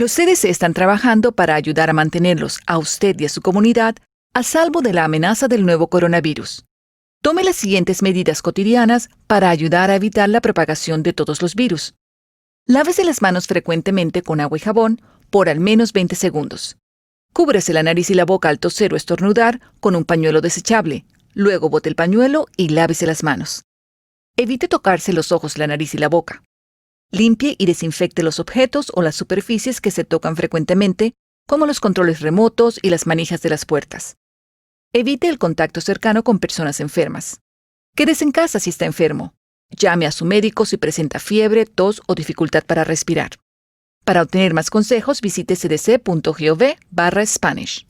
Los CDC están trabajando para ayudar a mantenerlos, a usted y a su comunidad, a salvo de la amenaza del nuevo coronavirus. Tome las siguientes medidas cotidianas para ayudar a evitar la propagación de todos los virus. Lávese las manos frecuentemente con agua y jabón por al menos 20 segundos. Cúbrese la nariz y la boca al toser o estornudar con un pañuelo desechable. Luego bote el pañuelo y lávese las manos. Evite tocarse los ojos, la nariz y la boca. Limpie y desinfecte los objetos o las superficies que se tocan frecuentemente, como los controles remotos y las manijas de las puertas. Evite el contacto cercano con personas enfermas. Quédese en casa si está enfermo. Llame a su médico si presenta fiebre, tos o dificultad para respirar. Para obtener más consejos, visite cdc.gov/Spanish.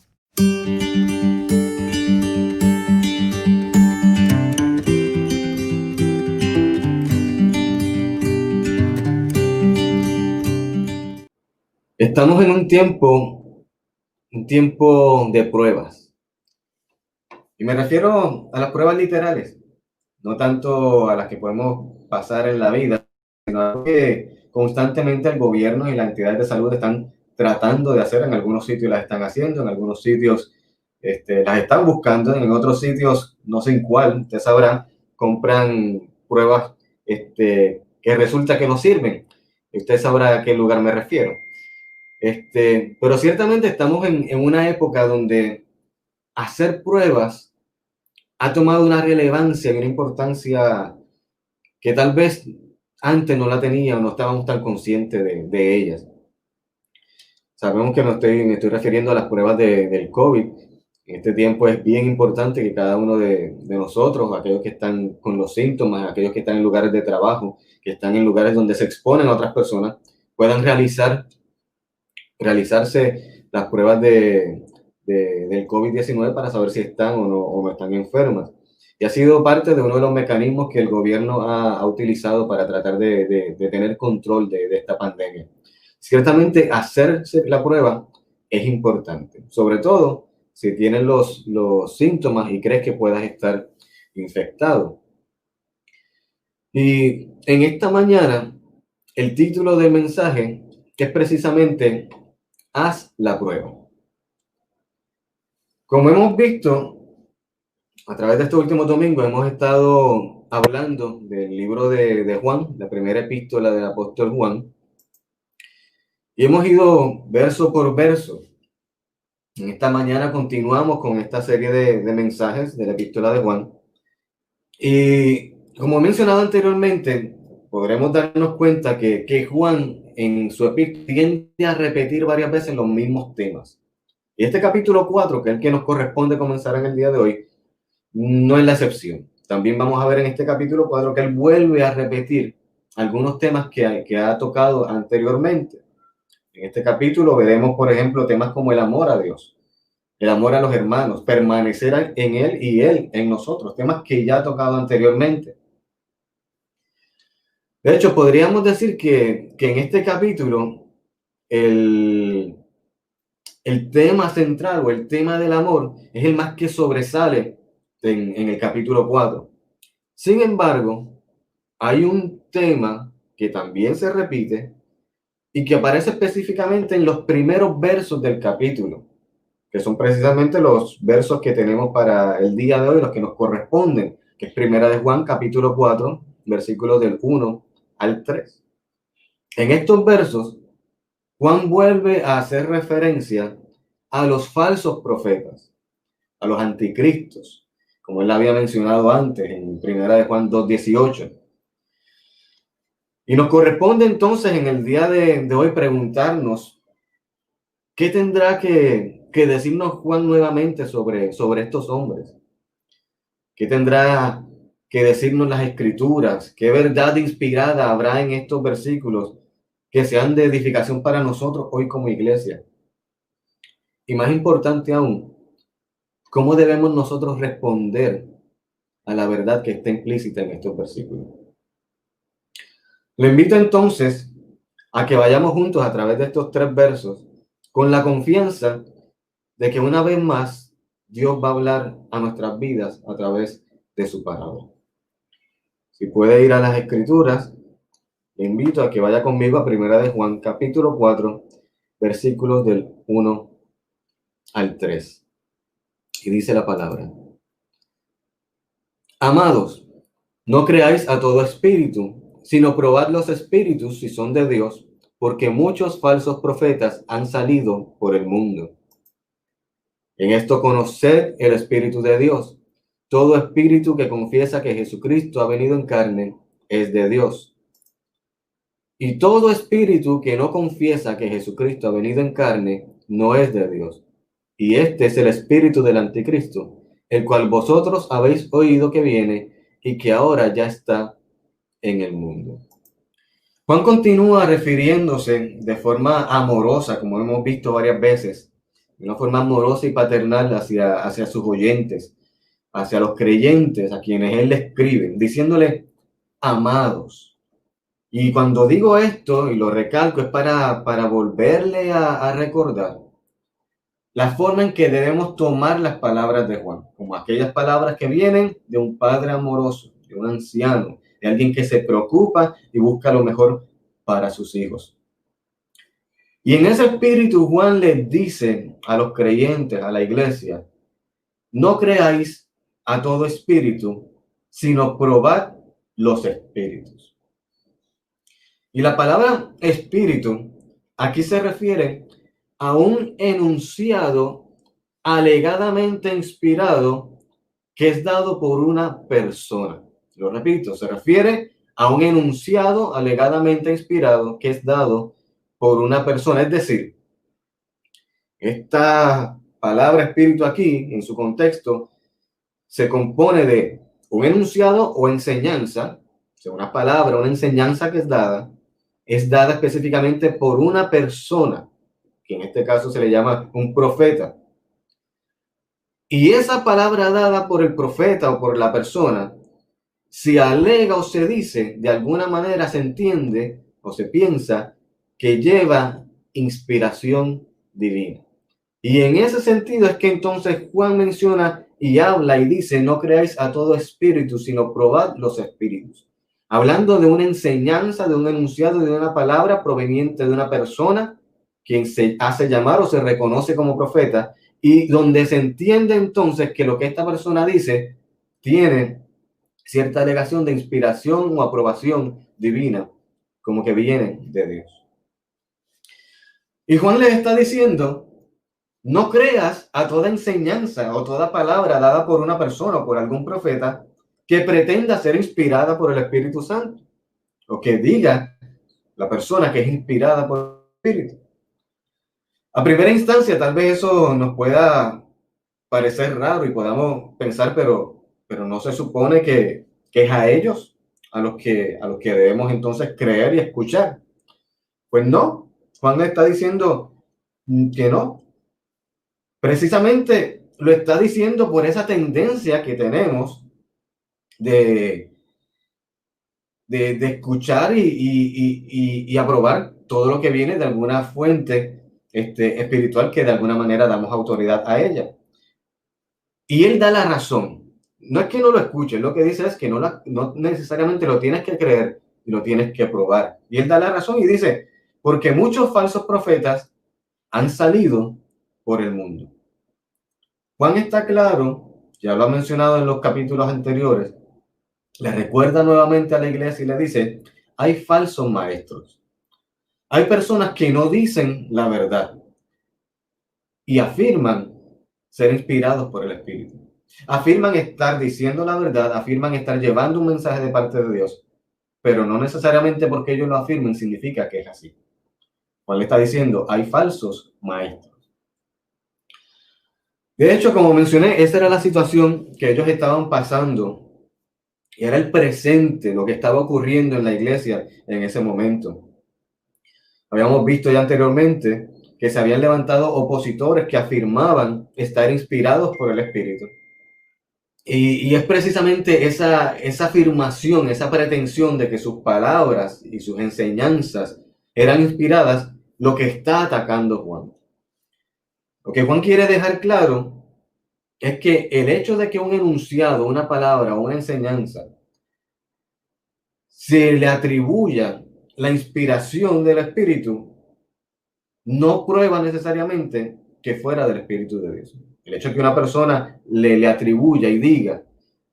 Estamos en un tiempo de pruebas. Y me refiero a las pruebas literales, no tanto a las que podemos pasar en la vida, sino a que constantemente el gobierno y las entidades de salud están tratando de hacer. En algunos sitios las están haciendo, en algunos sitios las están buscando, en otros sitios, no sé en cuál, usted sabrá, compran pruebas que resulta que no sirven. Usted sabrá a qué lugar me refiero. Pero ciertamente estamos en una época donde hacer pruebas ha tomado una relevancia y una importancia que tal vez antes no la tenía o no estábamos tan conscientes de ellas. Sabemos que me estoy refiriendo a las pruebas del COVID. En este tiempo es bien importante que cada uno de nosotros, aquellos que están con los síntomas, aquellos que están en lugares de trabajo, que están en lugares donde se exponen a otras personas, puedan realizarse las pruebas del COVID-19 para saber si están o no están enfermas. Y ha sido parte de uno de los mecanismos que el gobierno ha utilizado para tratar de tener control de esta pandemia. Ciertamente, hacerse la prueba es importante, sobre todo si tienes los síntomas y crees que puedas estar infectado. Y en esta mañana, el título del mensaje es precisamente haz la prueba. Como hemos visto, a través de estos últimos domingos hemos estado hablando del libro de Juan, la primera epístola del apóstol Juan, y hemos ido verso por verso. En esta mañana continuamos con esta serie de mensajes de la epístola de Juan. Y como he mencionado anteriormente, podremos darnos cuenta que Juan en su epístola tiende a repetir varias veces los mismos temas. Y este capítulo 4, que es el que nos corresponde comenzar en el día de hoy, no es la excepción. También vamos a ver en este capítulo 4 que él vuelve a repetir algunos temas que ha tocado anteriormente. En este capítulo veremos, por ejemplo, temas como el amor a Dios, el amor a los hermanos, permanecer en Él y Él en nosotros, temas que ya ha tocado anteriormente. De hecho, podríamos decir que en este capítulo el tema central o el tema del amor es el más que sobresale en el capítulo 4. Sin embargo, hay un tema que también se repite y que aparece específicamente en los primeros versos del capítulo, que son precisamente los versos que tenemos para el día de hoy, los que nos corresponden, que es Primera de Juan, capítulo 4, versículos del 1 al 3. En estos versos, Juan vuelve a hacer referencia a los falsos profetas, a los anticristos, como él había mencionado antes en Primera de Juan 2:18. Y nos corresponde entonces en el día de hoy preguntarnos qué tendrá que decirnos Juan nuevamente sobre estos hombres. ¿Qué tendrá que decirnos las Escrituras? ¿Qué verdad inspirada habrá en estos versículos que sean de edificación para nosotros hoy como iglesia? Y más importante aún, ¿cómo debemos nosotros responder a la verdad que está implícita en estos versículos? Lo invito entonces a que vayamos juntos a través de estos 3 versos con la confianza de que una vez más Dios va a hablar a nuestras vidas a través de su palabra. Si puede ir a las Escrituras, le invito a que vaya conmigo a Primera de Juan, capítulo 4, versículos del 1 al 3. Y dice la palabra: Amados, no creáis a todo espíritu, sino probad los espíritus si son de Dios, porque muchos falsos profetas han salido por el mundo. En esto conoced el Espíritu de Dios. Todo espíritu que confiesa que Jesucristo ha venido en carne es de Dios. Y todo espíritu que no confiesa que Jesucristo ha venido en carne no es de Dios. Y este es el espíritu del anticristo, el cual vosotros habéis oído que viene y que ahora ya está en el mundo. Juan continúa refiriéndose de forma amorosa, como hemos visto varias veces, de una forma amorosa y paternal hacia sus oyentes, hacia los creyentes a quienes él le escribe, diciéndole amados. Y cuando digo esto, y lo recalco, es para volverle a recordar la forma en que debemos tomar las palabras de Juan, como aquellas palabras que vienen de un padre amoroso, de un anciano, de alguien que se preocupa y busca lo mejor para sus hijos. Y en ese espíritu Juan les dice a los creyentes, a la iglesia: no creáis a todo espíritu, sino probad los espíritus. Y la palabra espíritu aquí se refiere a un enunciado alegadamente inspirado que es dado por una persona. Lo repito, se refiere a un enunciado alegadamente inspirado que es dado por una persona. Es decir, esta palabra espíritu aquí, en su contexto, se compone de un enunciado o enseñanza, o sea, una palabra, una enseñanza que es dada específicamente por una persona, que en este caso se le llama un profeta. Y esa palabra dada por el profeta o por la persona, si alega o se dice, de alguna manera se entiende o se piensa que lleva inspiración divina. Y en ese sentido es que entonces Juan menciona y habla y dice: no creáis a todo espíritu, sino probad los espíritus. Hablando de una enseñanza, de un enunciado, de una palabra proveniente de una persona quien se hace llamar o se reconoce como profeta, y donde se entiende entonces que lo que esta persona dice tiene cierta alegación de inspiración o aprobación divina, como que viene de Dios. Y Juan les está diciendo: no creas a toda enseñanza o toda palabra dada por una persona o por algún profeta que pretenda ser inspirada por el Espíritu Santo, o que diga la persona que es inspirada por el Espíritu. A primera instancia, tal vez eso nos pueda parecer raro y podamos pensar, pero no se supone que es a ellos a los que debemos entonces creer y escuchar. Pues no, Juan está diciendo que no. Precisamente lo está diciendo por esa tendencia que tenemos de escuchar y aprobar todo lo que viene de alguna fuente espiritual que de alguna manera damos autoridad a ella. Y él da la razón. No es que no lo escuches, lo que dice es que no necesariamente lo tienes que creer y lo tienes que probar. Y él da la razón y dice: porque muchos falsos profetas han salido por el mundo. Juan está claro, ya lo ha mencionado en los capítulos anteriores, le recuerda nuevamente a la iglesia y le dice: hay falsos maestros. Hay personas que no dicen la verdad y afirman ser inspirados por el Espíritu. Afirman estar diciendo la verdad, afirman estar llevando un mensaje de parte de Dios, pero no necesariamente porque ellos lo afirmen significa que es así. Juan le está diciendo: hay falsos maestros. De hecho, como mencioné, esa era la situación que ellos estaban pasando. Y era el presente, lo que estaba ocurriendo en la iglesia en ese momento. Habíamos visto ya anteriormente que se habían levantado opositores que afirmaban estar inspirados por el Espíritu. Y es precisamente esa afirmación, esa pretensión de que sus palabras y sus enseñanzas eran inspiradas, lo que está atacando Juan. Lo que Juan quiere dejar claro es que el hecho de que un enunciado, una palabra o una enseñanza se le atribuya la inspiración del Espíritu, no prueba necesariamente que fuera del Espíritu de Dios. El hecho de que una persona le atribuya y diga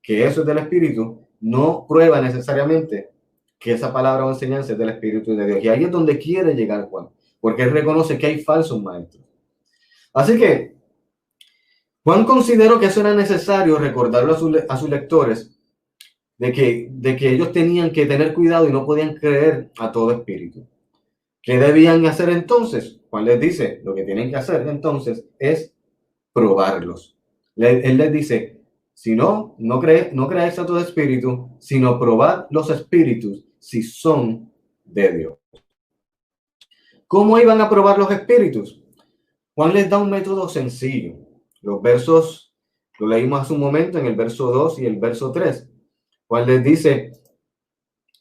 que eso es del Espíritu, no prueba necesariamente que esa palabra o enseñanza es del Espíritu de Dios. Y ahí es donde quiere llegar Juan, porque él reconoce que hay falsos maestros. Así que Juan consideró que eso era necesario recordarlo a sus lectores, de que ellos tenían que tener cuidado y no podían creer a todo espíritu. ¿Qué debían hacer entonces? Juan les dice, lo que tienen que hacer entonces es probarlos. Él les dice, si no creáis a todo espíritu, sino probad los espíritus si son de Dios. ¿Cómo iban a probar los espíritus? Juan les da un método sencillo. Los versos, lo leímos hace un momento en el verso 2 y el verso 3. Juan les dice,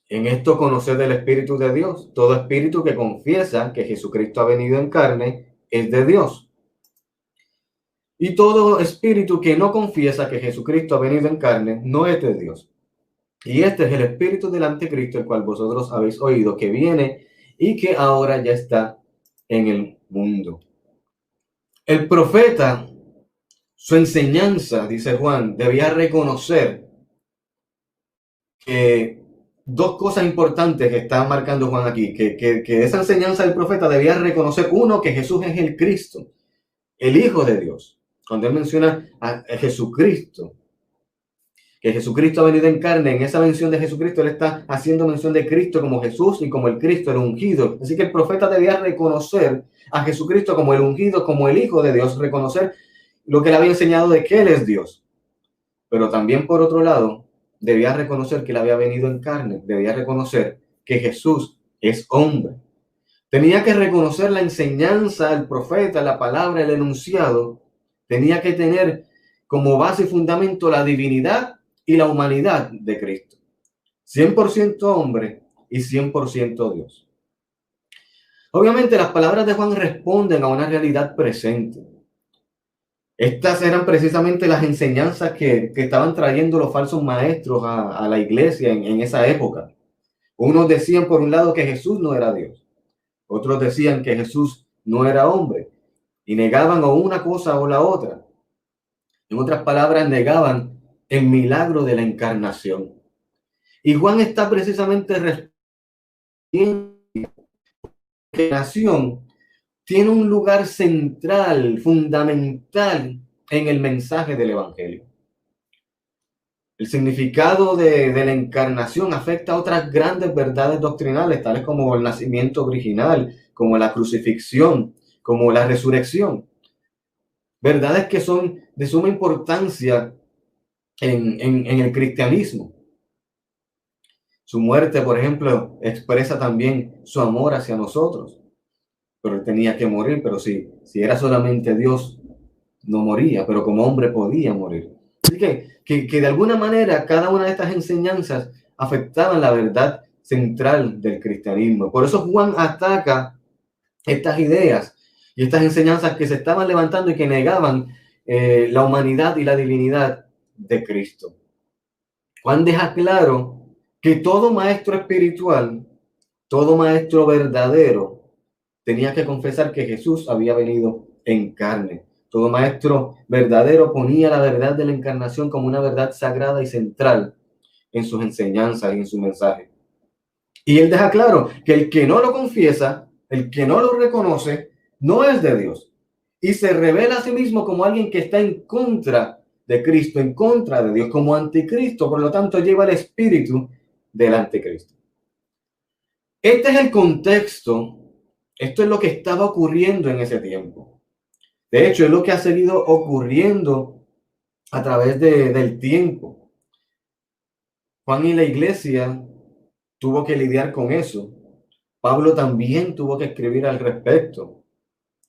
en esto conoced el Espíritu de Dios. Todo espíritu que confiesa que Jesucristo ha venido en carne es de Dios. Y todo espíritu que no confiesa que Jesucristo ha venido en carne no es de Dios. Y este es el espíritu del anticristo, el cual vosotros habéis oído que viene y que ahora ya está en el mundo. El profeta, su enseñanza, dice Juan, debía reconocer que dos cosas importantes que está marcando Juan aquí, que esa enseñanza del profeta debía reconocer, uno, que Jesús es el Cristo, el Hijo de Dios. Cuando él menciona a Jesucristo, que Jesucristo ha venido en carne, en esa mención de Jesucristo, él está haciendo mención de Cristo como Jesús y como el Cristo, el ungido. Así que el profeta debía reconocer a Jesucristo como el ungido, como el Hijo de Dios, reconocer lo que él había enseñado de que él es Dios. Pero también, por otro lado, debía reconocer que él había venido en carne, debía reconocer que Jesús es hombre. Tenía que reconocer la enseñanza, el profeta, la palabra, el enunciado. Tenía que tener como base y fundamento la divinidad y la humanidad de Cristo. 100% hombre y 100% Dios. Obviamente las palabras de Juan responden a una realidad presente. Estas eran precisamente las enseñanzas que estaban trayendo los falsos maestros a la iglesia en esa época. Unos decían por un lado que Jesús no era Dios. Otros decían que Jesús no era hombre. Y negaban o una cosa o la otra. En otras palabras, negaban el milagro de la encarnación. Y Juan está precisamente respondiendo que la encarnación tiene un lugar central, fundamental en el mensaje del Evangelio. El significado de la encarnación afecta a otras grandes verdades doctrinales, tales como el nacimiento original, como la crucifixión, como la resurrección. Verdades que son de suma importancia en el cristianismo. Su muerte, por ejemplo, expresa también su amor hacia nosotros. Pero él tenía que morir, pero si era solamente Dios, no moría, pero como hombre podía morir. Así que de alguna manera cada una de estas enseñanzas afectaban la verdad central del cristianismo. Por eso Juan ataca estas ideas y estas enseñanzas que se estaban levantando y que negaban la humanidad y la divinidad de Cristo. Juan deja claro que todo maestro espiritual, todo maestro verdadero, tenía que confesar que Jesús había venido en carne. Todo maestro verdadero ponía la verdad de la encarnación como una verdad sagrada y central en sus enseñanzas y en su mensaje. Y él deja claro que el que no lo confiesa, el que no lo reconoce, no es de Dios. Y se revela a sí mismo como alguien que está en contra de Cristo, en contra de Dios, como anticristo. Por lo tanto, lleva el espíritu del anticristo. Este es el contexto. Esto es lo que estaba ocurriendo en ese tiempo. De hecho, es lo que ha seguido ocurriendo a través del tiempo. Juan y la iglesia tuvo que lidiar con eso. Pablo también tuvo que escribir al respecto.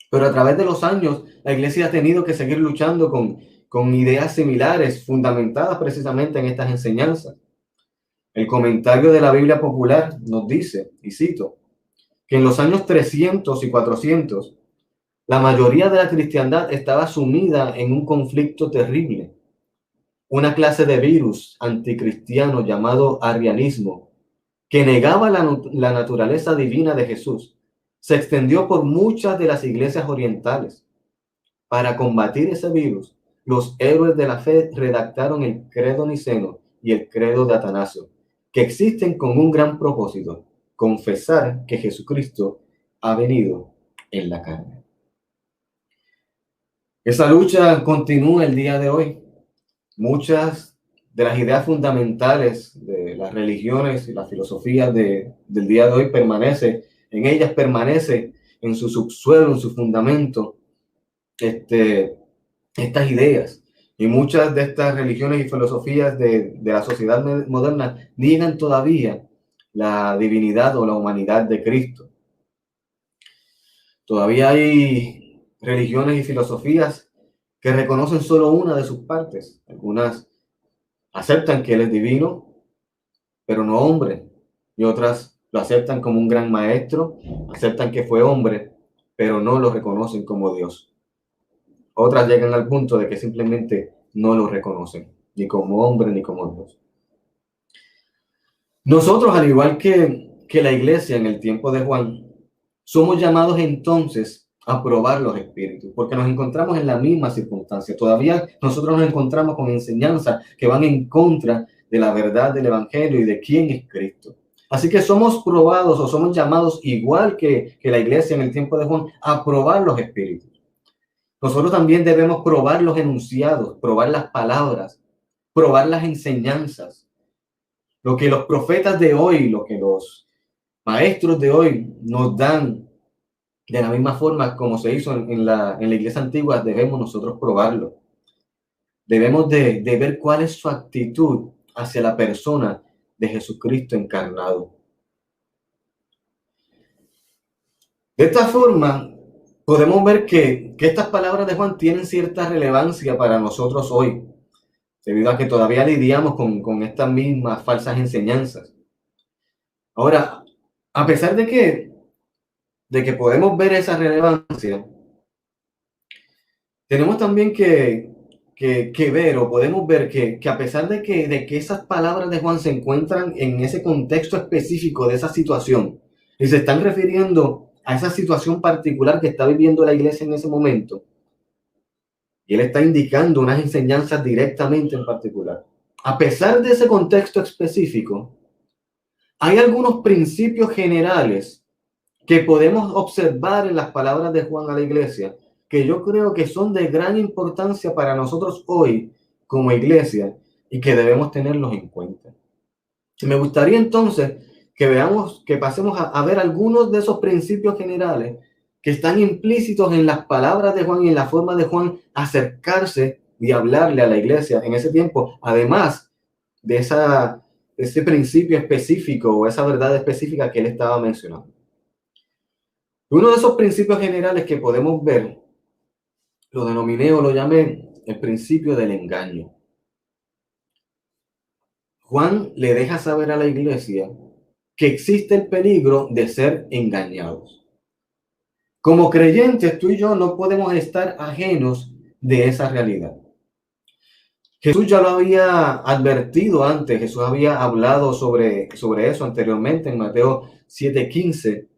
Pero a través de los años, la iglesia ha tenido que seguir luchando con ideas similares, fundamentadas precisamente en estas enseñanzas. El comentario de la Biblia popular nos dice, y cito, que en los años 300 y 400, la mayoría de la cristiandad estaba sumida en un conflicto terrible. Una clase de virus anticristiano llamado arrianismo, que negaba la naturaleza divina de Jesús, se extendió por muchas de las iglesias orientales. Para combatir ese virus, los héroes de la fe redactaron el Credo Niceno y el Credo de Atanasio, que existen con un gran propósito: confesar que Jesucristo ha venido en la carne. Esa lucha continúa el día de hoy. Muchas de las ideas fundamentales de las religiones y las filosofías del día de hoy permanece en su subsuelo, en su fundamento, estas ideas. Y muchas de estas religiones y filosofías de la sociedad moderna niegan todavía la divinidad o la humanidad de Cristo. Todavía hay religiones y filosofías que reconocen solo una de sus partes. Algunas aceptan que Él es divino, pero no hombre. Y otras lo aceptan como un gran maestro, aceptan que fue hombre, pero no lo reconocen como Dios. Otras llegan al punto de que simplemente no lo reconocen, ni como hombre ni como Dios. Nosotros, al igual que la iglesia en el tiempo de Juan, somos llamados entonces a probar los espíritus, porque nos encontramos en la misma circunstancia. Todavía nosotros nos encontramos con enseñanzas que van en contra de la verdad del Evangelio y de quién es Cristo. Así que somos probados o somos llamados, igual que la iglesia en el tiempo de Juan, a probar los espíritus. Nosotros también debemos probar los enunciados, probar las palabras, probar las enseñanzas. Lo que los profetas de hoy, lo que los maestros de hoy nos dan, de la misma forma como se hizo en la iglesia antigua, debemos nosotros probarlo. Debemos de ver cuál es su actitud hacia la persona de Jesucristo encarnado. De esta forma, podemos ver que estas palabras de Juan tienen cierta relevancia para nosotros hoy, debido a que todavía lidiamos con estas mismas falsas enseñanzas. Ahora, a pesar de que podemos ver esa relevancia, tenemos también que ver, o podemos ver que a pesar de que esas palabras de Juan se encuentran en ese contexto específico de esa situación, y se están refiriendo a esa situación particular que está viviendo la iglesia en ese momento, y él está indicando unas enseñanzas directamente en particular. A pesar de ese contexto específico, hay algunos principios generales que podemos observar en las palabras de Juan a la iglesia, que yo creo que son de gran importancia para nosotros hoy como iglesia y que debemos tenerlos en cuenta. Me gustaría entonces que pasemos a ver algunos de esos principios generales que están implícitos en las palabras de Juan y en la forma de Juan acercarse y hablarle a la iglesia en ese tiempo, además de ese principio específico o esa verdad específica que él estaba mencionando. Uno de esos principios generales que podemos ver, lo denominé o lo llamé el principio del engaño. Juan le deja saber a la iglesia que existe el peligro de ser engañados. Como creyentes, tú y yo no podemos estar ajenos de esa realidad. Jesús ya lo había advertido antes, Jesús había hablado sobre eso anteriormente en Mateo 7:15.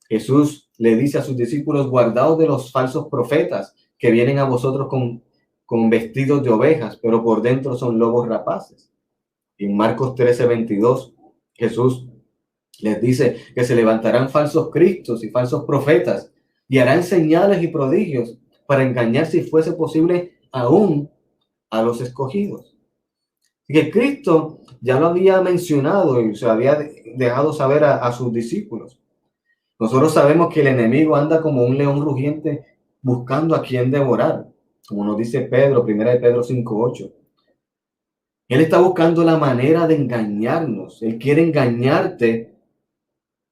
Jesús le dice a sus discípulos: guardaos de los falsos profetas que vienen a vosotros con vestidos de ovejas, pero por dentro son lobos rapaces. Y en Marcos 13:22, Jesús les dice que se levantarán falsos cristos y falsos profetas y harán señales y prodigios para engañar, si fuese posible, aún a los escogidos. Y que Cristo ya lo había mencionado y se había dejado saber a sus discípulos. Nosotros sabemos que el enemigo anda como un león rugiente buscando a quien devorar, como nos dice Pedro, 1 Pedro 5:8. Él está buscando la manera de engañarnos. Él quiere engañarte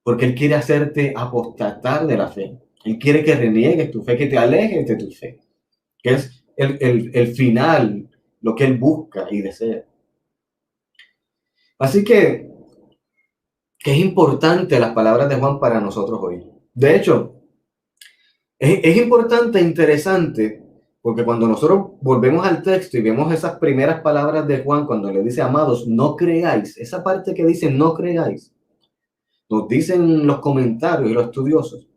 porque él quiere hacerte apostatar de la fe. Él quiere que reniegues tu fe, que te alejes de tu fe, que es el final, lo que él busca y desea. Así que es importante las palabras de Juan para nosotros hoy. De hecho, es importante e interesante, porque cuando nosotros volvemos al texto y vemos esas primeras palabras de Juan, cuando le dice: amados, no creáis, esa parte que dice no creáis, nos dicen los comentarios y los estudiosos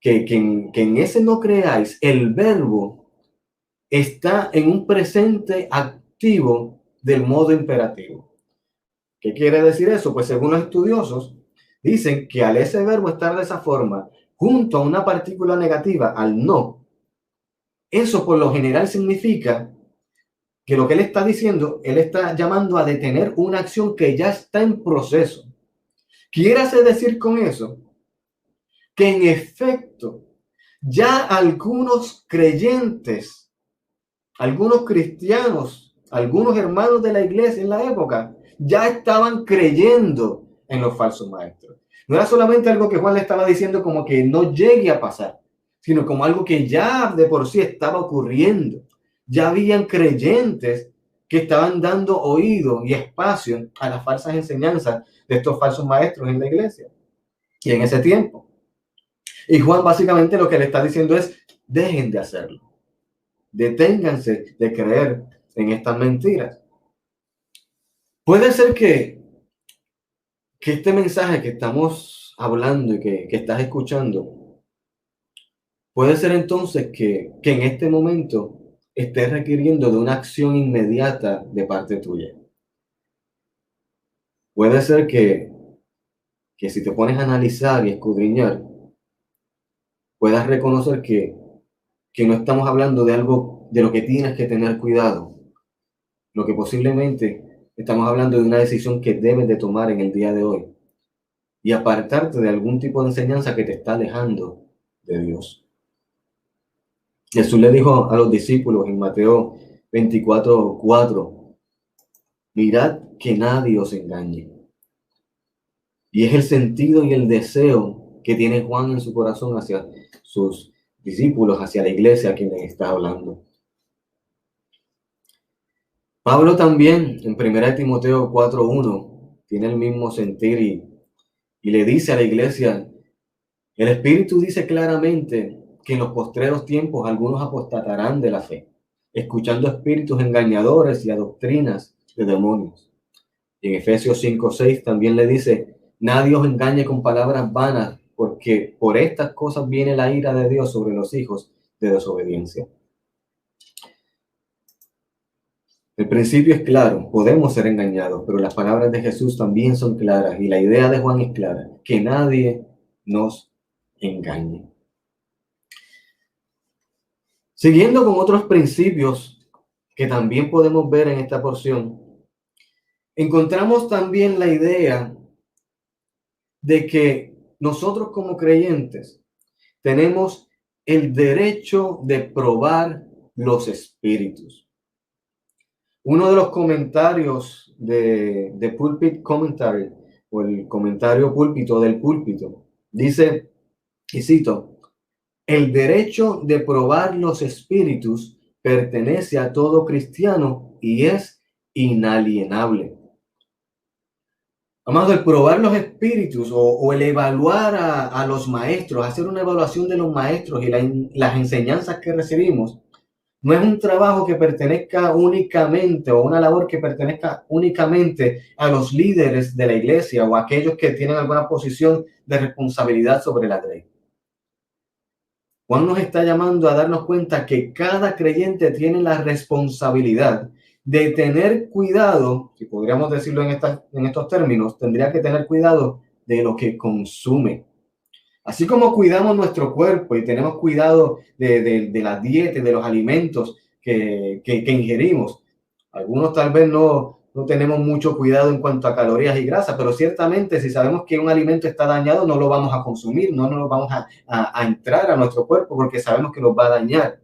que en ese no creáis, el verbo está en un presente activo del modo imperativo. ¿Qué quiere decir eso? Pues según los estudiosos, dicen que al ese verbo estar de esa forma, junto a una partícula negativa, al no, eso por lo general significa que lo que él está diciendo, él está llamando a detener una acción que ya está en proceso. Quiere decir con eso que en efecto ya algunos creyentes, algunos cristianos, algunos hermanos de la iglesia en la época ya estaban creyendo en los falsos maestros. No era solamente algo que Juan le estaba diciendo como que no llegue a pasar, sino como algo que ya de por sí estaba ocurriendo. Ya habían creyentes que estaban dando oído y espacio a las falsas enseñanzas de estos falsos maestros en la iglesia y en ese tiempo. Y Juan básicamente lo que le está diciendo es, dejen de hacerlo. Deténganse de creer en estas mentiras. Puede ser que este mensaje que estamos hablando y que estás escuchando, puede ser entonces que en este momento estés requiriendo de una acción inmediata de parte tuya. Puede ser que si te pones a analizar y escudriñar, puedas reconocer que no estamos hablando de algo de lo que tienes que tener cuidado, lo que posiblemente estamos hablando de una decisión que debes de tomar en el día de hoy y apartarte de algún tipo de enseñanza que te está alejando de Dios. Jesús le dijo a los discípulos en Mateo 24:4, mirad que nadie os engañe. Y es el sentido y el deseo que tiene Juan en su corazón hacia sus discípulos, hacia la iglesia a quien le está hablando. Pablo también en 1 Timoteo 4:1 tiene el mismo sentir y le dice a la iglesia, el Espíritu dice claramente que en los postreros tiempos algunos apostatarán de la fe, escuchando espíritus engañadores y a doctrinas de demonios. Y en Efesios 5:6 también le dice, nadie os engañe con palabras vanas, porque por estas cosas viene la ira de Dios sobre los hijos de desobediencia. El principio es claro, podemos ser engañados, pero las palabras de Jesús también son claras y la idea de Juan es clara, que nadie nos engañe. Siguiendo con otros principios que también podemos ver en esta porción, encontramos también la idea de que nosotros como creyentes tenemos el derecho de probar los espíritus. Uno de los comentarios de Pulpit Commentary, o el comentario púlpito del púlpito, dice, y cito, el derecho de probar los espíritus pertenece a todo cristiano y es inalienable. Amado, el probar los espíritus o el evaluar a los maestros, hacer una evaluación de los maestros y las enseñanzas que recibimos, no es un trabajo que pertenezca únicamente o una labor que pertenezca únicamente a los líderes de la iglesia o a aquellos que tienen alguna posición de responsabilidad sobre la grey. Juan nos está llamando a darnos cuenta que cada creyente tiene la responsabilidad de tener cuidado, si podríamos decirlo en estos términos, tendría que tener cuidado de lo que consume. Así como cuidamos nuestro cuerpo y tenemos cuidado de la dieta, de los alimentos que ingerimos. Algunos tal vez no tenemos mucho cuidado en cuanto a calorías y grasas, pero ciertamente si sabemos que un alimento está dañado, no lo vamos a consumir, no nos vamos a entrar a nuestro cuerpo porque sabemos que nos va a dañar.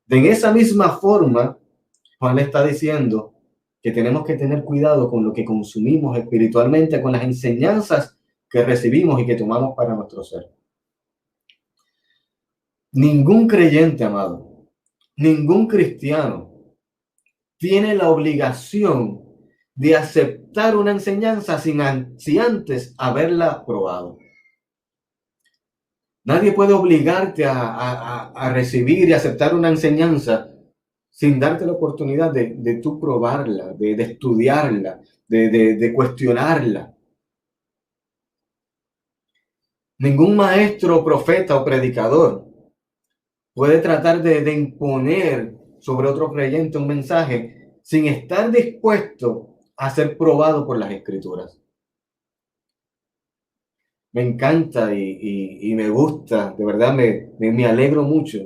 De esa misma forma, Juan le está diciendo que tenemos que tener cuidado con lo que consumimos espiritualmente, con las enseñanzas que recibimos y que tomamos para nuestro ser. Ningún creyente, amado, ningún cristiano tiene la obligación de aceptar una enseñanza sin antes haberla probado. Nadie puede obligarte a recibir y aceptar una enseñanza sin darte la oportunidad de tú probarla, de estudiarla, de cuestionarla. Ningún maestro, profeta o predicador puede tratar de imponer sobre otro creyente un mensaje sin estar dispuesto a ser probado por las Escrituras. Me encanta y me gusta, de verdad me alegro mucho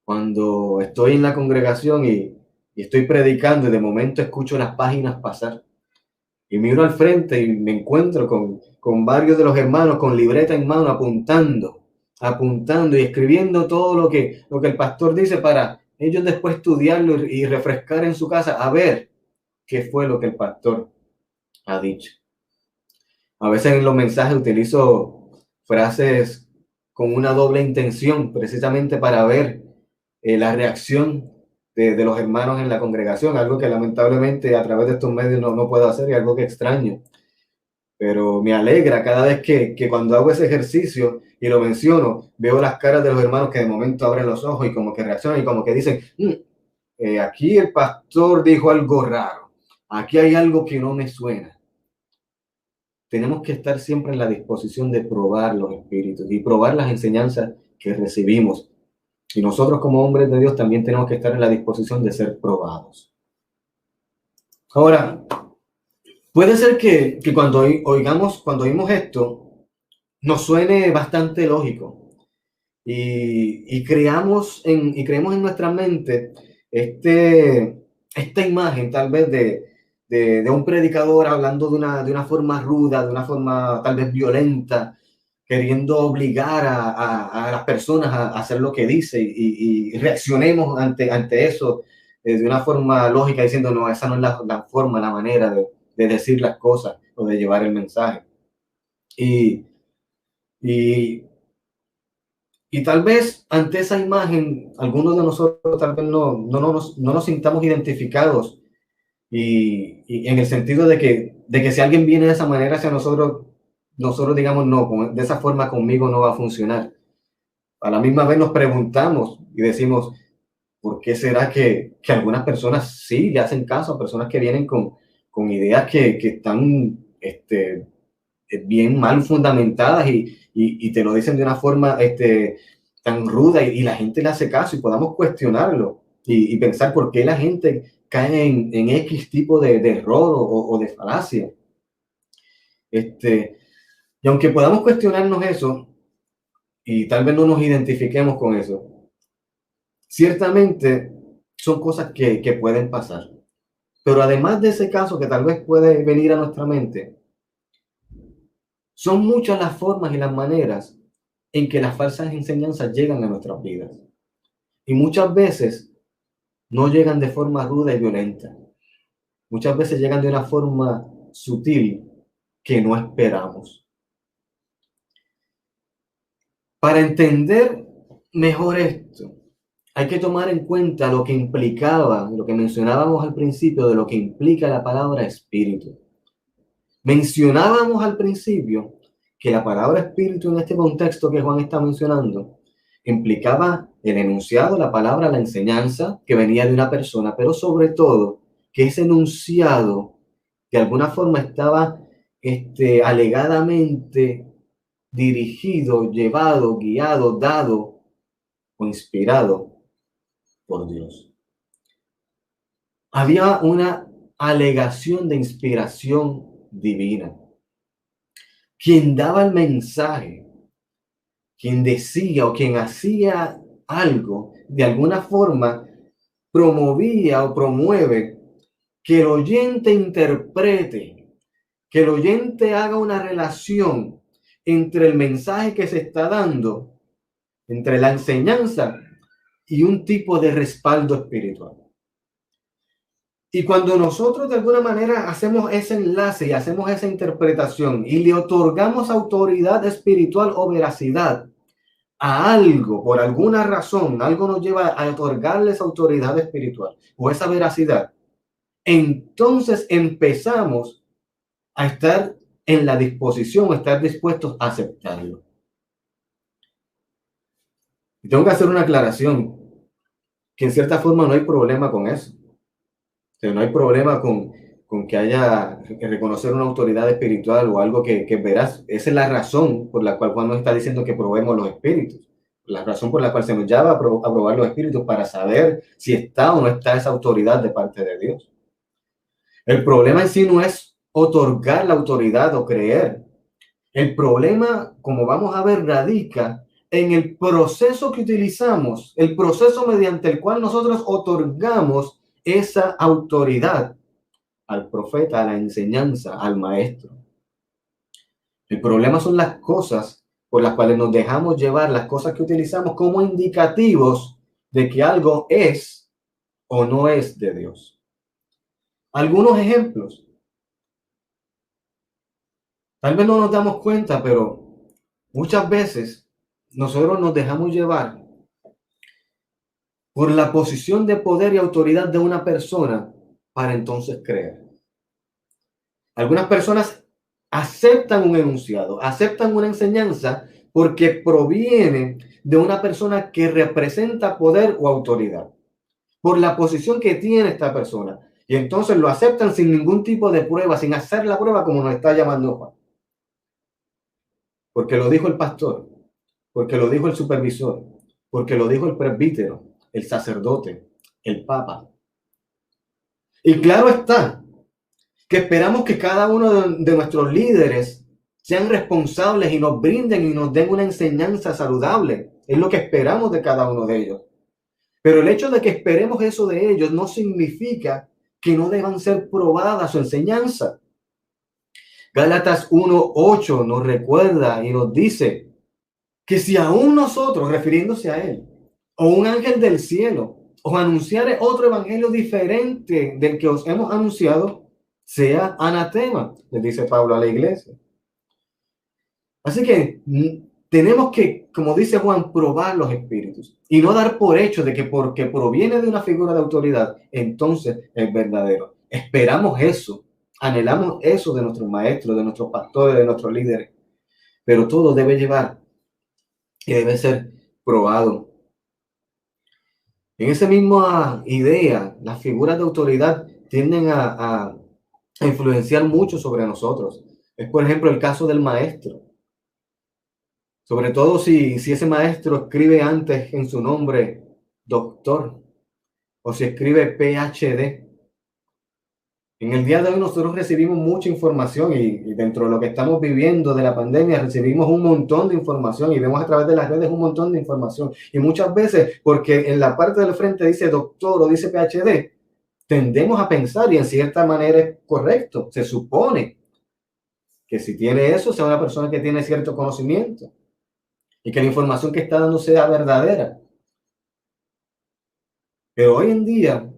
cuando estoy en la congregación y estoy predicando y de momento escucho las páginas pasar y miro al frente y me encuentro con varios de los hermanos con libreta en mano apuntando y escribiendo todo lo que el pastor dice para ellos después estudiarlo y refrescar en su casa a ver qué fue lo que el pastor ha dicho. A veces en los mensajes utilizo frases con una doble intención, precisamente para ver la reacción de los hermanos en la congregación, algo que lamentablemente a través de estos medios no puedo hacer y algo que extraño. Pero me alegra cada vez que cuando hago ese ejercicio y lo menciono, veo las caras de los hermanos que de momento abren los ojos y como que reaccionan y como que dicen, aquí el pastor dijo algo raro, aquí hay algo que no me suena. Tenemos que estar siempre en la disposición de probar los espíritus y probar las enseñanzas que recibimos. Y nosotros como hombres de Dios también tenemos que estar en la disposición de ser probados. Ahora, puede ser que cuando oímos esto, nos suene bastante lógico y creemos en nuestra mente esta imagen tal vez de un predicador hablando de una forma ruda, de una forma tal vez violenta, queriendo obligar a las personas a hacer lo que dice y reaccionemos ante eso de una forma lógica diciendo, no, esa no es la forma, la manera de decir las cosas o de llevar el mensaje. Y, y, y tal vez ante esa imagen, algunos de nosotros tal vez no nos sintamos identificados y en el sentido de que si alguien viene de esa manera hacia nosotros, nosotros digamos, no, de esa forma conmigo no va a funcionar. A la misma vez nos preguntamos y decimos, ¿por qué será que algunas personas sí le hacen caso a personas que vienen con ideas que están bien mal fundamentadas y te lo dicen de una forma tan ruda y la gente le hace caso y podamos cuestionarlo y pensar por qué la gente cae en X tipo de error o de falacia? Y aunque podamos cuestionarnos eso y tal vez no nos identifiquemos con eso, ciertamente son cosas que pueden pasar. Pero además de ese caso que tal vez puede venir a nuestra mente, son muchas las formas y las maneras en que las falsas enseñanzas llegan a nuestras vidas. Y muchas veces no llegan de forma ruda y violenta. Muchas veces llegan de una forma sutil que no esperamos. Para entender mejor esto, hay que tomar en cuenta lo que implicaba, lo que mencionábamos al principio de lo que implica la palabra espíritu. Mencionábamos al principio que la palabra espíritu en este contexto que Juan está mencionando implicaba el enunciado, la palabra, la enseñanza que venía de una persona, pero sobre todo que ese enunciado de alguna forma estaba alegadamente dirigido, llevado, guiado, dado o inspirado por Dios. Había una alegación de inspiración divina. Quien daba el mensaje, quien decía o quien hacía algo, de alguna forma promovía o promueve que el oyente interprete, que el oyente haga una relación entre el mensaje que se está dando, entre la enseñanza y un tipo de respaldo espiritual. Y cuando nosotros de alguna manera hacemos ese enlace y hacemos esa interpretación y le otorgamos autoridad espiritual o veracidad a algo, por alguna razón, algo nos lleva a otorgarles autoridad espiritual o esa veracidad, entonces empezamos a estar en la disposición, a estar dispuestos a aceptarlo. Y tengo que hacer una aclaración, que en cierta forma no hay problema con eso. O sea, no hay problema con que haya que reconocer una autoridad espiritual o algo que verás. Esa es la razón por la cual Juan nos está diciendo que probemos los espíritus. La razón por la cual se nos llama a probar los espíritus, para saber si está o no está esa autoridad de parte de Dios. El problema en sí no es otorgar la autoridad o creer. El problema, como vamos a ver, radica en el proceso que utilizamos, el proceso mediante el cual nosotros otorgamos esa autoridad al profeta, a la enseñanza, al maestro. El problema son las cosas por las cuales nos dejamos llevar, las cosas que utilizamos como indicativos de que algo es o no es de Dios. Algunos ejemplos. Tal vez no nos damos cuenta, pero muchas veces nosotros nos dejamos llevar por la posición de poder y autoridad de una persona para entonces creer. Algunas personas aceptan un enunciado, aceptan una enseñanza porque proviene de una persona que representa poder o autoridad, por la posición que tiene esta persona. Y entonces lo aceptan sin ningún tipo de prueba, sin hacer la prueba como nos está llamando Juan. Porque lo dijo el pastor, porque lo dijo el supervisor, porque lo dijo el presbítero, el sacerdote, el papa. Y claro está que esperamos que cada uno de nuestros líderes sean responsables y nos brinden y nos den una enseñanza saludable. Es lo que esperamos de cada uno de ellos. Pero el hecho de que esperemos eso de ellos no significa que no deban ser probada su enseñanza. Gálatas 1:8 nos recuerda y nos dice que si aún nosotros, refiriéndose a él, o un ángel del cielo, os anunciare otro evangelio diferente del que os hemos anunciado, sea anatema, le dice Pablo a la iglesia. Así que tenemos que, como dice Juan, probar los espíritus y no dar por hecho de que porque proviene de una figura de autoridad, entonces es verdadero. Esperamos eso, anhelamos eso de nuestros maestros, de nuestros pastores, de nuestros líderes, pero todo debe llevar y debe ser probado. En esa misma idea, las figuras de autoridad tienden a influenciar mucho sobre nosotros. Es, por ejemplo, el caso del maestro. Sobre todo si ese maestro escribe antes en su nombre doctor o si escribe PhD. En el día de hoy nosotros recibimos mucha información y dentro de lo que estamos viviendo de la pandemia recibimos un montón de información y vemos a través de las redes un montón de información. Y muchas veces, porque en la parte del frente dice doctor o dice PhD, tendemos a pensar, y en cierta manera es correcto, se supone que si tiene eso, sea una persona que tiene cierto conocimiento y que la información que está dando sea verdadera. Pero hoy en día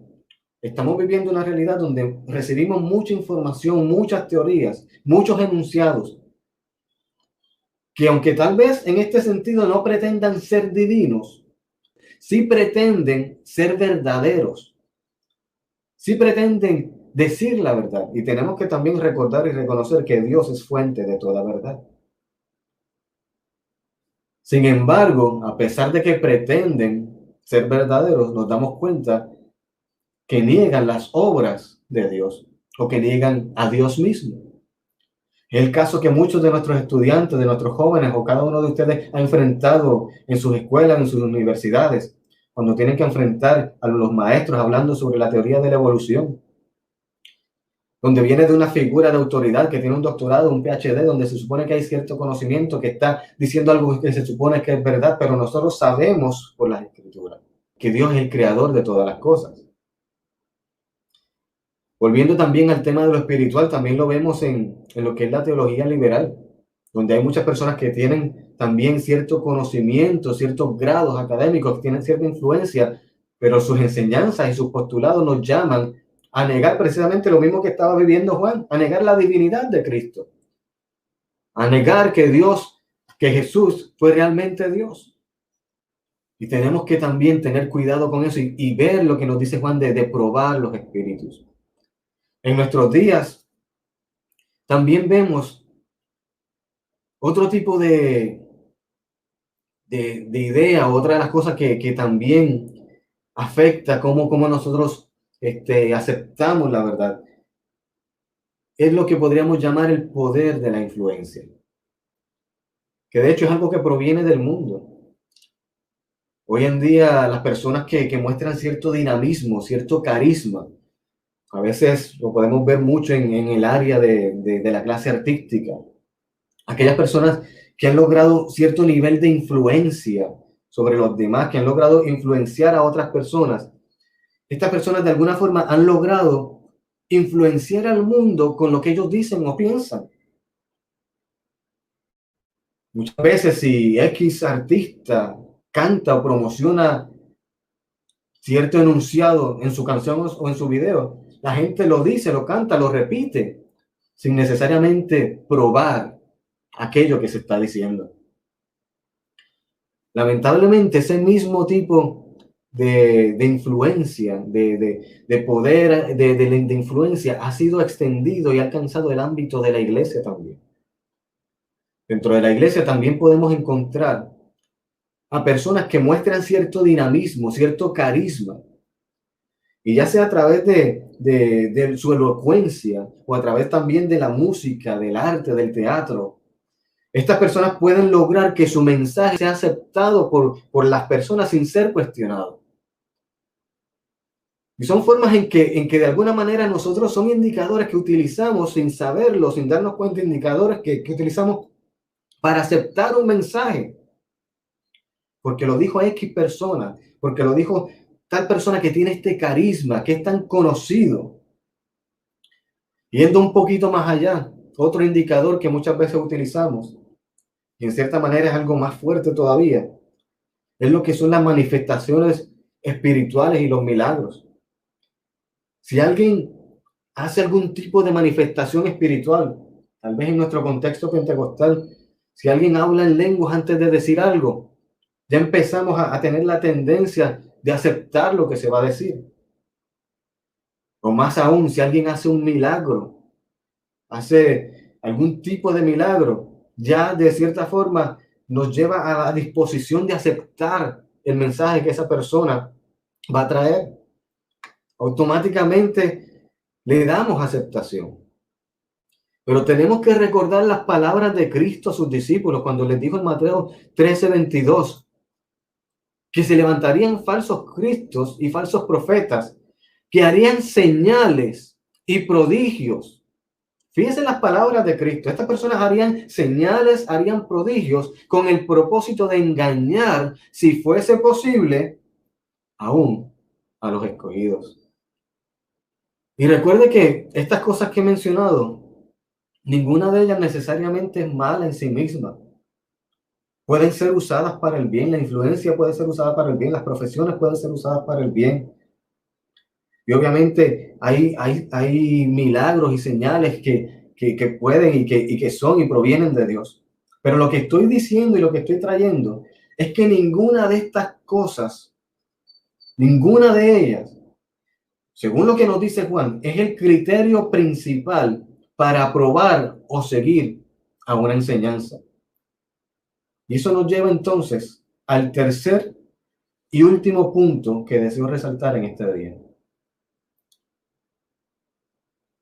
estamos viviendo una realidad donde recibimos mucha información, muchas teorías, muchos enunciados, que aunque tal vez en este sentido no pretendan ser divinos, sí pretenden ser verdaderos, sí pretenden decir la verdad. Y tenemos que también recordar y reconocer que Dios es fuente de toda verdad. Sin embargo, a pesar de que pretenden ser verdaderos, nos damos cuenta que niegan las obras de Dios o que niegan a Dios mismo. Es el caso que muchos de nuestros estudiantes, de nuestros jóvenes o cada uno de ustedes ha enfrentado en sus escuelas, en sus universidades, cuando tienen que enfrentar a los maestros hablando sobre la teoría de la evolución, donde viene de una figura de autoridad que tiene un doctorado, un PhD, donde se supone que hay cierto conocimiento, que está diciendo algo que se supone que es verdad, pero nosotros sabemos por las escrituras que Dios es el creador de todas las cosas. Volviendo también al tema de lo espiritual, también lo vemos en lo que es la teología liberal, donde hay muchas personas que tienen también cierto conocimiento, ciertos grados académicos, tienen cierta influencia, pero sus enseñanzas y sus postulados nos llaman a negar precisamente lo mismo que estaba viviendo Juan, a negar la divinidad de Cristo, a negar que Dios, que Jesús fue realmente Dios. Y tenemos que también tener cuidado con eso y ver lo que nos dice Juan de probar los espíritus. En nuestros días también vemos otro tipo de idea, otra de las cosas que también afecta cómo nosotros aceptamos la verdad. es lo que podríamos llamar el poder de la influencia, que de hecho es algo que proviene del mundo. Hoy en día las personas que muestran cierto dinamismo, cierto carisma, a veces lo podemos ver mucho en el área de la clase artística. Aquellas personas que han logrado cierto nivel de influencia sobre los demás, que han logrado influenciar a otras personas. Estas personas de alguna forma han logrado influenciar al mundo con lo que ellos dicen o piensan. Muchas veces si X artista canta o promociona cierto enunciado en su canción o en su video, la gente lo dice, lo canta, lo repite, sin necesariamente probar aquello que se está diciendo. Lamentablemente, ese mismo tipo de influencia, de poder, de influencia, ha sido extendido y ha alcanzado el ámbito de la iglesia también. Dentro de la iglesia también podemos encontrar a personas que muestran cierto dinamismo, cierto carisma, y ya sea a través de su elocuencia o a través también de la música, del arte, del teatro. Estas personas pueden lograr que su mensaje sea aceptado por las personas sin ser cuestionado. Y son formas en que de alguna manera nosotros son indicadores que utilizamos sin saberlo, sin darnos cuenta, indicadores que utilizamos para aceptar un mensaje. Porque lo dijo X persona, porque lo dijo tal persona que tiene este carisma, que es tan conocido. Yendo un poquito más allá, otro indicador que muchas veces utilizamos, y en cierta manera es algo más fuerte todavía, es lo que son las manifestaciones espirituales y los milagros. Si alguien hace algún tipo de manifestación espiritual, tal vez en nuestro contexto pentecostal, si alguien habla en lenguas antes de decir algo, ya empezamos a tener la tendencia de aceptar lo que se va a decir. O más aún, si alguien hace un milagro, hace algún tipo de milagro, ya de cierta forma nos lleva a la disposición de aceptar el mensaje que esa persona va a traer. Automáticamente le damos aceptación. Pero tenemos que recordar las palabras de Cristo a sus discípulos cuando les dijo en Mateo 13:22 que se levantarían falsos cristos y falsos profetas que harían señales y prodigios. Fíjense las palabras de Cristo. Estas personas harían señales, harían prodigios con el propósito de engañar, si fuese posible, aún a los escogidos. Y recuerde que estas cosas que he mencionado, ninguna de ellas necesariamente es mala en sí misma. Pueden ser usadas para el bien, la influencia puede ser usada para el bien, las profesiones pueden ser usadas para el bien. Y obviamente hay milagros y señales que pueden y que son y provienen de Dios. Pero lo que estoy diciendo y lo que estoy trayendo es que ninguna de estas cosas, ninguna de ellas, según lo que nos dice Juan, es el criterio principal para aprobar o seguir a una enseñanza. Y eso nos lleva entonces al tercer y último punto que deseo resaltar en este día.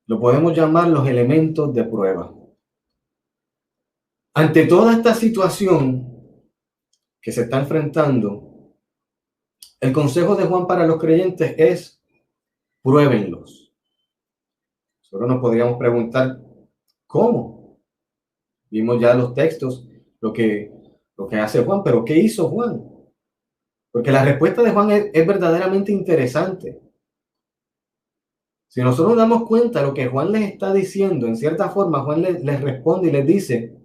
Lo podemos llamar los elementos de prueba. Ante toda esta situación que se está enfrentando, el consejo de Juan para los creyentes es: pruébenlos. Nosotros nos podríamos preguntar, ¿cómo? Vimos ya los textos, lo que hace Juan, pero ¿qué hizo Juan? Porque la respuesta de Juan es verdaderamente interesante. Si nosotros nos damos cuenta de lo que Juan les está diciendo, en cierta forma Juan les responde y les dice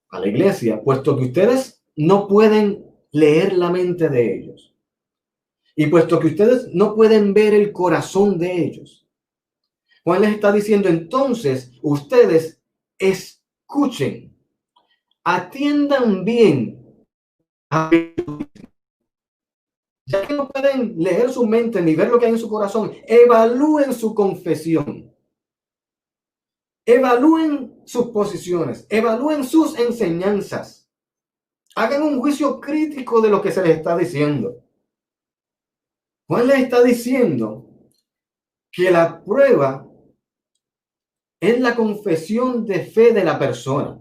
a la iglesia: puesto que ustedes no pueden leer la mente de ellos, y puesto que ustedes no pueden ver el corazón de ellos, Juan les está diciendo, entonces ustedes escuchen, atiendan bien, ya que no pueden leer su mente ni ver lo que hay en su corazón, evalúen su confesión, evalúen sus posiciones, evalúen sus enseñanzas, hagan un juicio crítico de lo que se les está diciendo. Juan les está diciendo que la prueba es la confesión de fe de la persona,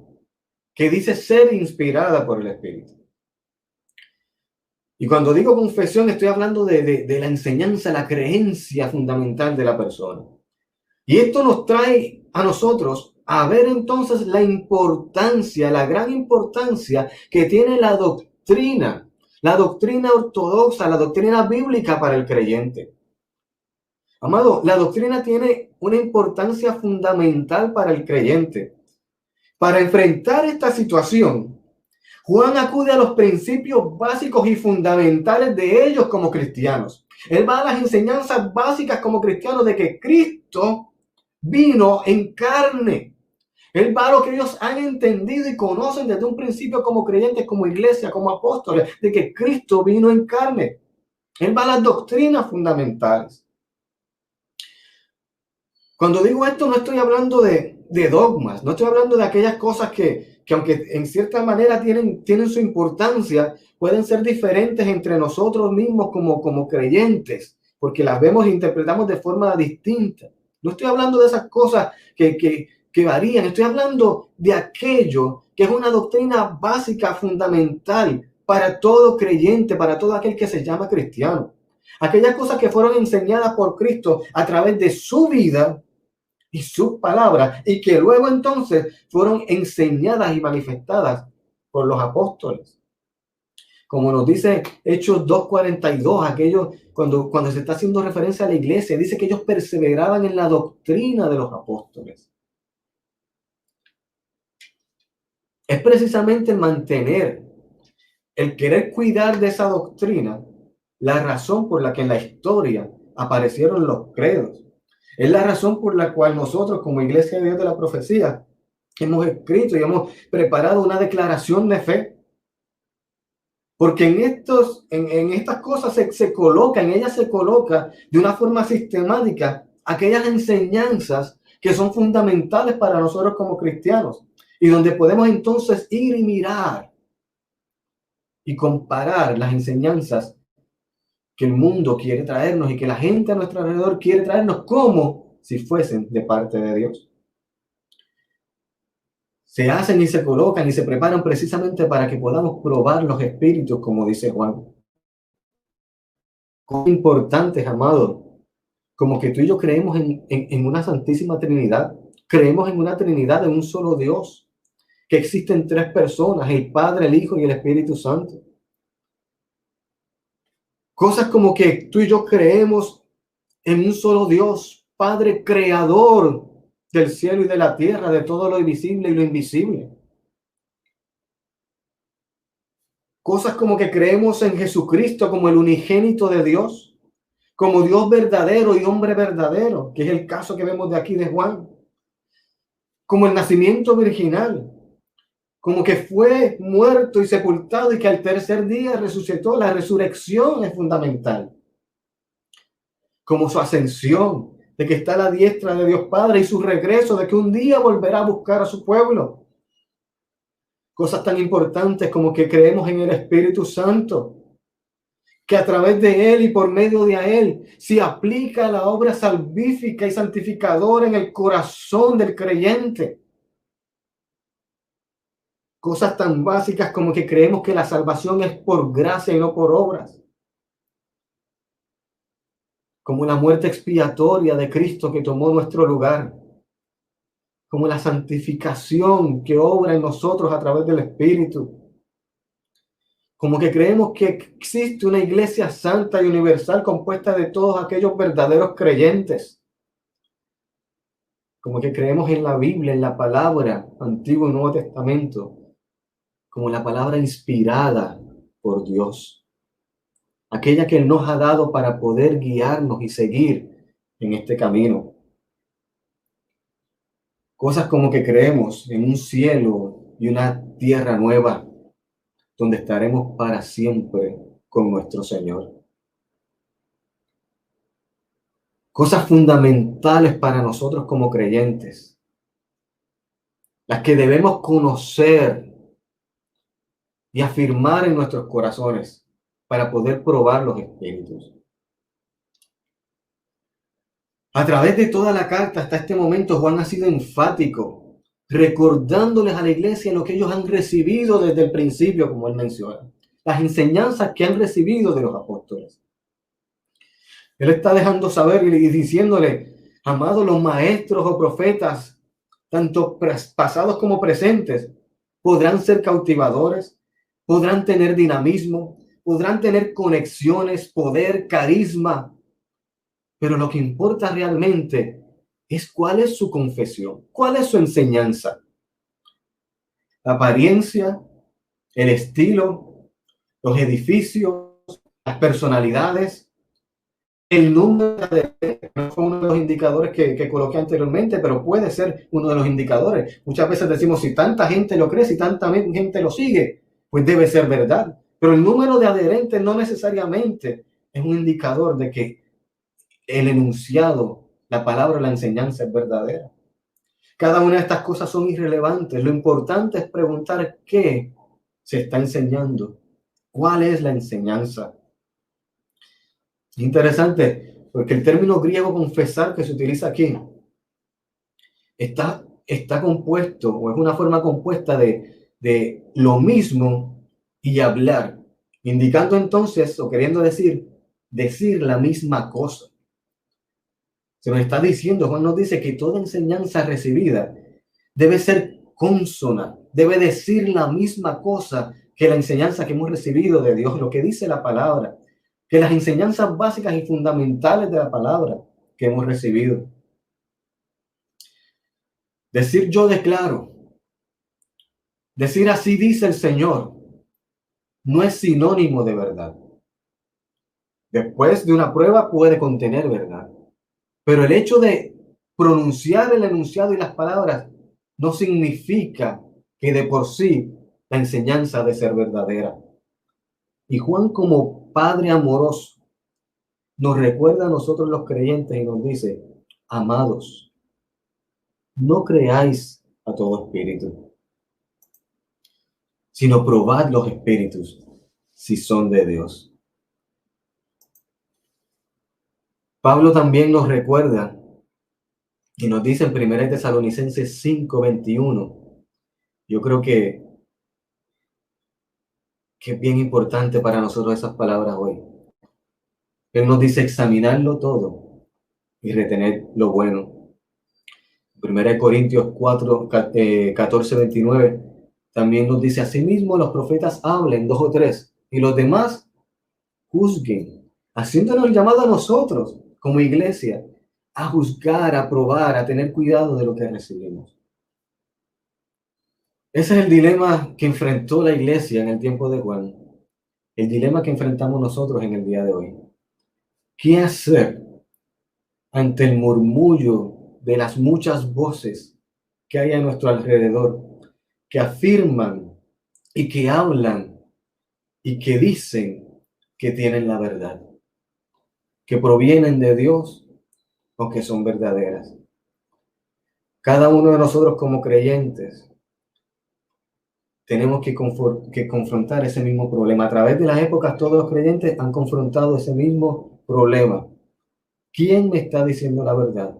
que dice ser inspirada por el Espíritu. Y cuando digo confesión, estoy hablando de la enseñanza, la creencia fundamental de la persona. Y esto nos trae a nosotros a ver entonces la importancia, la gran importancia que tiene la doctrina ortodoxa, la doctrina bíblica para el creyente. Amado, la doctrina tiene una importancia fundamental para el creyente. Para enfrentar esta situación, Juan acude a los principios básicos y fundamentales de ellos como cristianos. Él va a las enseñanzas básicas como cristianos de que Cristo vino en carne. Él va a lo que ellos han entendido y conocen desde un principio como creyentes, como iglesia, como apóstoles, de que Cristo vino en carne. Él va a las doctrinas fundamentales. Cuando digo esto, no estoy hablando de dogmas, no estoy hablando de aquellas cosas que aunque en cierta manera tienen su importancia, pueden ser diferentes entre nosotros mismos como creyentes, porque las vemos e interpretamos de forma distinta. No estoy hablando de esas cosas que varían, estoy hablando de aquello que es una doctrina básica, fundamental para todo creyente, para todo aquel que se llama cristiano. Aquellas cosas que fueron enseñadas por Cristo a través de su vida y sus palabras, y que luego entonces fueron enseñadas y manifestadas por los apóstoles. Como nos dice Hechos 2:42, aquellos cuando se está haciendo referencia a la iglesia, dice que ellos perseveraban en la doctrina de los apóstoles. Es precisamente mantener, el querer cuidar de esa doctrina, la razón por la que en la historia aparecieron los credos. Es la razón por la cual nosotros, como Iglesia de Dios de la Profecía, hemos escrito y hemos preparado una declaración de fe. Porque en estas cosas en ellas se coloca de una forma sistemática aquellas enseñanzas que son fundamentales para nosotros como cristianos y donde podemos entonces ir y mirar y comparar las enseñanzas que el mundo quiere traernos y que la gente a nuestro alrededor quiere traernos como si fuesen de parte de Dios. Se hacen y se colocan y se preparan precisamente para que podamos probar los espíritus, como dice Juan. Cosas importantes, amados, como que tú y yo creemos en una santísima Trinidad, creemos en una Trinidad, en un solo Dios, que existen tres personas, el Padre, el Hijo y el Espíritu Santo. Cosas como que tú y yo creemos en un solo Dios, Padre creador del cielo y de la tierra, de todo lo visible y lo invisible. Cosas como que creemos en Jesucristo como el unigénito de Dios, como Dios verdadero y hombre verdadero, que es el caso que vemos de aquí de Juan, como el nacimiento virginal, como que fue muerto y sepultado y que al tercer día resucitó. La resurrección es fundamental. Como su ascensión, de que está a la diestra de Dios Padre, y su regreso, de que un día volverá a buscar a su pueblo. Cosas tan importantes como que creemos en el Espíritu Santo, que a través de Él y por medio de Él se aplica la obra salvífica y santificadora en el corazón del creyente. Cosas tan básicas como que creemos que la salvación es por gracia y no por obras. Como la muerte expiatoria de Cristo que tomó nuestro lugar. Como la santificación que obra en nosotros a través del Espíritu. Como que creemos que existe una iglesia santa y universal compuesta de todos aquellos verdaderos creyentes. Como que creemos en la Biblia, en la palabra, Antiguo y Nuevo Testamento, como la palabra inspirada por Dios. Aquella que Él nos ha dado para poder guiarnos y seguir en este camino. Cosas como que creemos en un cielo y una tierra nueva, donde estaremos para siempre con nuestro Señor. Cosas fundamentales para nosotros como creyentes, las que debemos conocer y afirmar en nuestros corazones para poder probar los espíritus. A través de toda la carta hasta este momento, Juan ha sido enfático, recordándoles a la iglesia lo que ellos han recibido desde el principio, como él menciona, las enseñanzas que han recibido de los apóstoles. Él está dejando saber y diciéndole, amados, los maestros o profetas, tanto pasados como presentes, podrán ser cautivadores, podrán tener dinamismo, podrán tener conexiones, poder, carisma, pero lo que importa realmente es cuál es su confesión, cuál es su enseñanza. La apariencia, el estilo, los edificios, las personalidades, el número de... No fue uno de los indicadores que coloqué anteriormente, pero puede ser uno de los indicadores. Muchas veces decimos, si tanta gente lo cree, si tanta gente lo sigue, pues debe ser verdad. Pero el número de adherentes no necesariamente es un indicador de que el enunciado, la palabra, la enseñanza es verdadera. Cada una de estas cosas son irrelevantes. Lo importante es preguntar qué se está enseñando. ¿Cuál es la enseñanza? Interesante, porque el término griego confesar que se utiliza aquí está compuesto, o es una forma compuesta de lo mismo y hablar, indicando entonces, o queriendo decir la misma cosa. Se nos está diciendo, Juan nos dice que toda enseñanza recibida debe ser consona, debe decir la misma cosa que la enseñanza que hemos recibido de Dios, lo que dice la palabra, que las enseñanzas básicas y fundamentales de la palabra que hemos recibido. Decir yo declaro, decir así dice el Señor, no es sinónimo de verdad. Después de una prueba puede contener verdad, pero el hecho de pronunciar el enunciado y las palabras no significa que de por sí la enseñanza ha de ser verdadera. Y Juan, como Padre amoroso, nos recuerda a nosotros los creyentes y nos dice, amados, no creáis a todo espíritu, sino probad los espíritus si son de Dios. Pablo también nos recuerda y nos dice en 1 Tesalonicenses 5:21, yo creo que es bien importante para nosotros esas palabras hoy. Él nos dice examinarlo todo y retener lo bueno. 1 Corintios 14:29 también nos dice, asimismo los profetas hablen 2 o 3 y los demás juzguen, haciéndonos el llamado a nosotros como iglesia a juzgar, a probar, a tener cuidado de lo que recibimos. Ese es el dilema que enfrentó la iglesia en el tiempo de Juan, el dilema que enfrentamos nosotros en el día de hoy. ¿Qué hacer ante el murmullo de las muchas voces que hay a nuestro alrededor, que afirman y que hablan y que dicen que tienen la verdad, que provienen de Dios o que son verdaderas? Cada uno de nosotros como creyentes tenemos que confrontar ese mismo problema. A través de las épocas todos los creyentes han confrontado ese mismo problema. ¿Quién me está diciendo la verdad?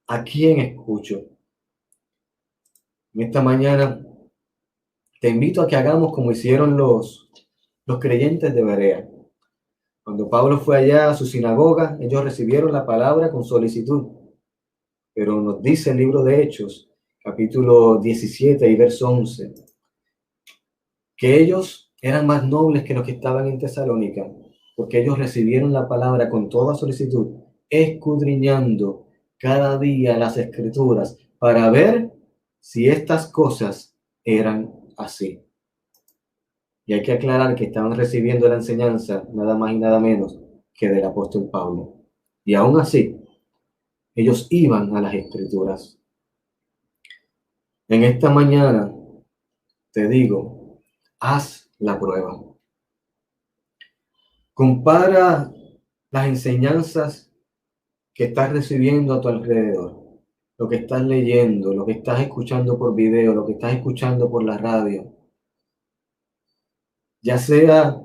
¿A quién escucho? En esta mañana te invito a que hagamos como hicieron los creyentes de Berea. Cuando Pablo fue allá a su sinagoga, ellos recibieron la palabra con solicitud. Pero nos dice el libro de Hechos, capítulo 17 y verso 11, que ellos eran más nobles que los que estaban en Tesalónica, porque ellos recibieron la palabra con toda solicitud, escudriñando cada día las escrituras para ver si estas cosas eran así. Y hay que aclarar que estaban recibiendo la enseñanza nada más y nada menos que del apóstol Pablo. Y aún así, ellos iban a las escrituras. En esta mañana te digo, haz la prueba. Compara las enseñanzas que estás recibiendo a tu alrededor, lo que estás leyendo, lo que estás escuchando por video, lo que estás escuchando por la radio, ya sea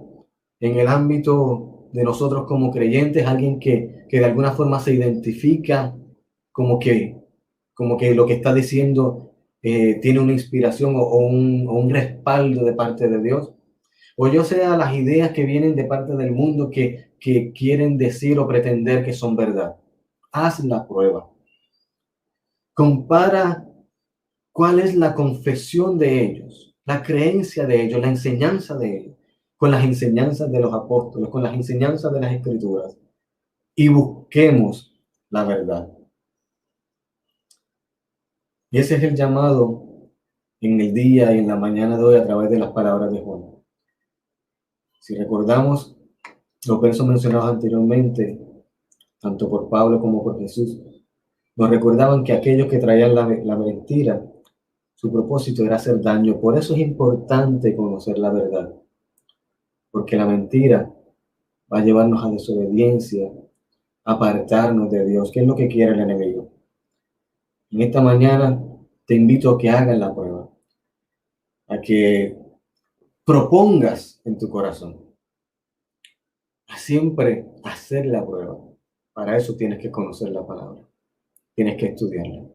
en el ámbito de nosotros como creyentes, alguien que de alguna forma se identifica como que lo que está diciendo tiene una inspiración o un respaldo de parte de Dios. O yo sea las ideas que vienen de parte del mundo que quieren decir o pretender que son verdad. Haz la prueba. Compara cuál es la confesión de ellos, la creencia de ellos, la enseñanza de ellos, con las enseñanzas de los apóstoles, con las enseñanzas de las escrituras, y busquemos la verdad. Y ese es el llamado en el día y en la mañana de hoy a través de las palabras de Juan. Si recordamos los versos mencionados anteriormente, tanto por Pablo como por Jesús, nos recordaban que aquellos que traían la mentira, su propósito era hacer daño. Por eso es importante conocer la verdad, porque la mentira va a llevarnos a desobediencia, a apartarnos de Dios, que es lo que quiere el enemigo. En esta mañana te invito a que hagas la prueba, a que propongas en tu corazón a siempre hacer la prueba. Para eso tienes que conocer la palabra, tienes que estudiarla.